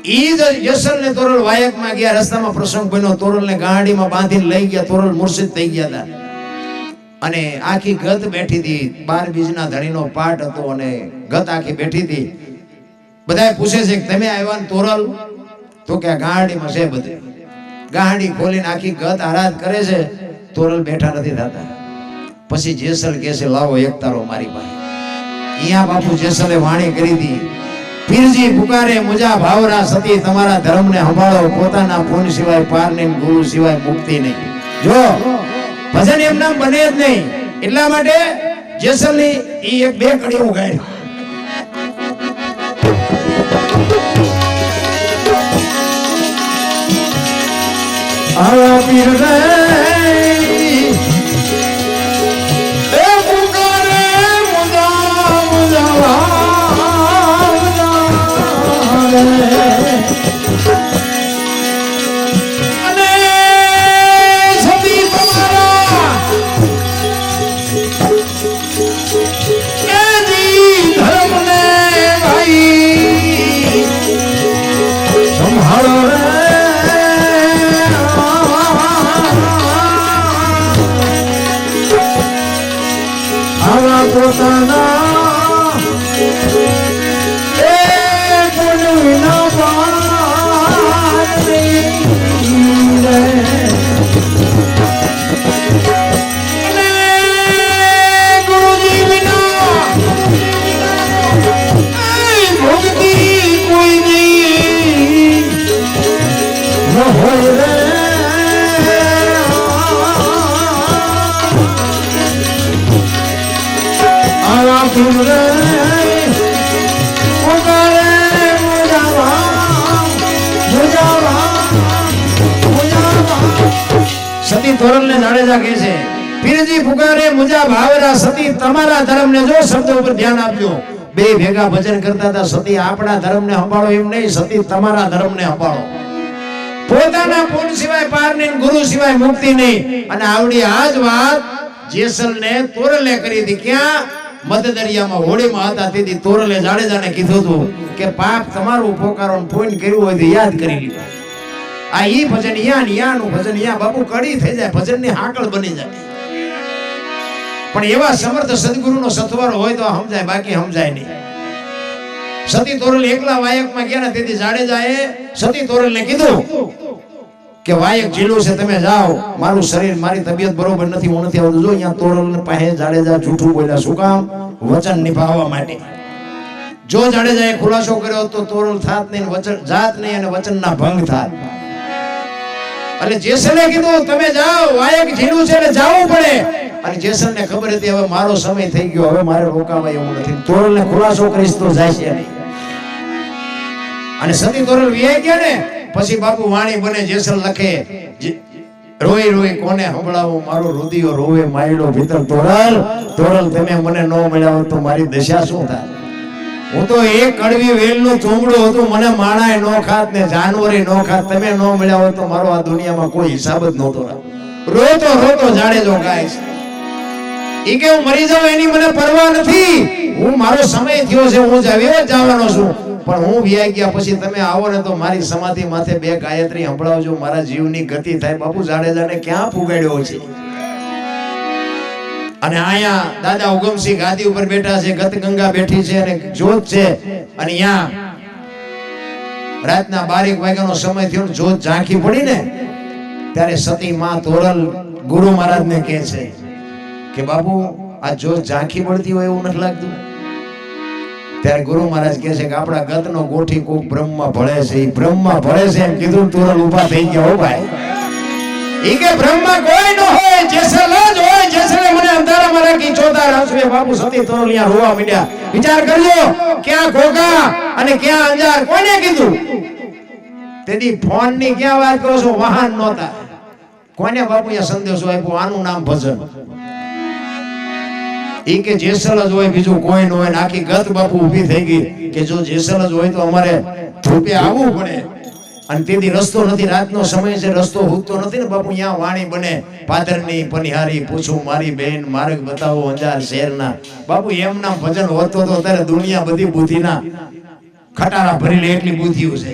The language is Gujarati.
ઈ જ જેસલ ને તોરલ વાયક માં ગયા, રસ્તામાં પ્રસંગ બન્યો, તોરલ ને ગાડીમાં બાંધીને લઈ ગયા, તોરલ મુર્શિદ થઈ ગયા હતા. અને આખી ગત બેઠી હતી, 12 બીજના ધણીનો પાઠ હતો અને ગત આખી બેઠી હતી. બધાય પૂછે છે કે તમે આવ્યા ને તોરલ? તો કે ગાડીમાં છે બધે. ગાડી ખોલીને આખી ગત આરાધ કરે છે, તોરલ બેઠા નથી થતા. પછી જેસલ કહે છે લાવો એક તારો મારી પાસે. અહીંયા બાપુ જેસલે વાણી કરી હતી, પીરજી પુકારે મુજા ભાવરા સતી તમારા ધર્મને સંભાળો, પોતાના પૂન સિવાય પાર નહીં, ગુરુ સિવાય મુક્તિ નહીં. જો ભજન એમ નામ બને જ નહીં, એટલા માટે જેસલની ઈ એક બે કડી ઉગાડી. આવા પીર રે એ પુકારે મુજા મુજા અને સતી તમારા ધર્મને ભાઈ સંભાળો રે. આવા પોતાના સતી તોરલ ને જાડેજા કહે છે, પીરજી પુકારે મુજા ભાવરા સતી તમારા ધર્મ ને, જો શબ્દ ઉપર ધ્યાન આપજો. બે ભેગા ભજન કરતા હતા, સતી આપણા ધર્મ ને સંભાળો એમ નહીં, સતી તમારા ધર્મ ને સંભાળો, પોતાના પૂન સિવાય પાર નહીં, ગુરુ સિવાય મુક્તિ નહીં. અને આવડી આજ વાત જેસલ ને તોરલે કરી હતી. ક્યાં? મધ દરિયામાં હોડીમાં હતા તેથી તોરલે જાડેજાને કીધું હતું કે પાપ તમારું પોકારો પૂન કર્યું હોય તો યાદ કરી લીધું. આ ઈ ભજન યાનું ભજન યા બાપુ કડી થઈ જાય, ભજન ની હાકળ બની જાય. પણ એવા સમર્થ સદગુરુનો સથવારો હોય તો સમજાય, બાકી સમજાય નહીં. સતી તોરલ એકલા વાયકમાં ગયા ને તેથી જાડેજાએ સતી તોરલને કીધું કે વાયક જીલું છે, તમે જાઓ, મારું શરીર મારી તબિયત બરોબર નથી, હું નથી આવતું. જો અહીંયા તોરલ પાસે જાડેજા જૂઠું બોલ્યા. શું કામ? વચન નિભાવવા માટે. જો જાડેજાએ ખુલાસો કર્યો તો તોરલ થાત નહીં, વચન જાત નહીં અને વચનના ભંગ થાત. એટલે જેસલે કીધું તમે જાઓ, વાયક જીલું છે એટલે જાવું પડે. અને જેસલ ને ખબર હતી હવે મારો સમય થઈ ગયો, હવે મારે રોકાવા એવું નથી. તોરલ ને ખુલાસો કરીશ તો જાય છે નહીં. અને સતી તોરલ વિયાઈ ગયા ને પછી બાપુ વાણી બને. જેસલ લખે, રોઈ રોઈ કોને સંભળાવું, મારો રુદિયો રોવે માયડો ભીતર. તોરલ તોરલ તમે મને ન મળ્યા તો મારી દશા શું થાય? હું તો એક કડવી વેલનું ચૂંબડું હતું, મને માણાય નો ખાત ને જાનવરી નો ખાત. તમે ન મળ્યા હોય તો મારો આ દુનિયામાં કોઈ હિસાબ જ નહોતો. રોતો રોતો જાડેજો ગાય છે, ઈ કે હું મરી જાઉં એની મને પરવા નથી, હું મારો સમય થયો છે, હું જવાનો છું. પણ હું વ્યાઈ ગયા પછી તમે આવો ને તો મારી સમાધિ માથે 2 ગાયત્રી સંભળાવજો, મારા જીવની ગતિ થાય. બાપુ જાડેજાને ક્યાં પુગાડ્યો છે? અને આયા દાદા ઉગમસિંહ ગાદી ઉપર બેઠા છે, ગત ગંગા બેઠી છે અને જોત છે. અને અહીંયા રાતના 12 વાગ્યાનો સમય થયો, જોત ઝાંખી પડી ને ત્યારે સતી માં તોરલ ગુરુ મહારાજને કહે છે કે બાપુ આ જોત ઝાંખી પડતી હોય એવું નથી લાગતું? ત્યારે ગુરુ મહારાજ કહે છે કે આપણા ગતનો ગોઠી કોક બ્રહ્મમાં ભળે છે, એ બ્રહ્મમાં ભળે છે એમ કીધું. તોરલ ઊભા થઈ ગયા. હો ભાઈ, ઈ કે બ્રહ્મમાં કોઈ ન હોય, જેસલ જ હોય. જેસલે મને અંધારામાં રાખી ચોથા રાસવે. બાપુ સતી તોરલ અહીંયા રોવા માંડ્યા. વિચાર કરજો, ક્યાં ઘોઘા અને ક્યાં અંજાર, કોને કીધું? તેથી ફોન ની ક્યાં વાત કરો છો? વાહન નહોતા. કોને બાપુ અહીંયા સંદેશો આપ્યો? આનું નામ ભજન. ઈ કે જેસલ જ હોય, બીજું કોઈ ન હોય. આખી ગત બાપુ ઊભી થઈ ગઈ કે જો જેસલ જ હોય તો અમારે ધ્રુપે આવવું પડે. અને તેથી રસ્તો નથી, રાતનો સમય છે, રસ્તો હૂકતો નથી ને બાપુ. અહીંયા વાણી બને, પાદરની પનિહારી પૂછું મારી બેન, માર્ગ બતાવો અંજાર શહેરના. બાપુ એમ નામ ભજન હોતો તો અત્યારે દુનિયા બધી બુદ્ધિના ખટારા ભરી લે એટલી બુદ્ધિઓ છે.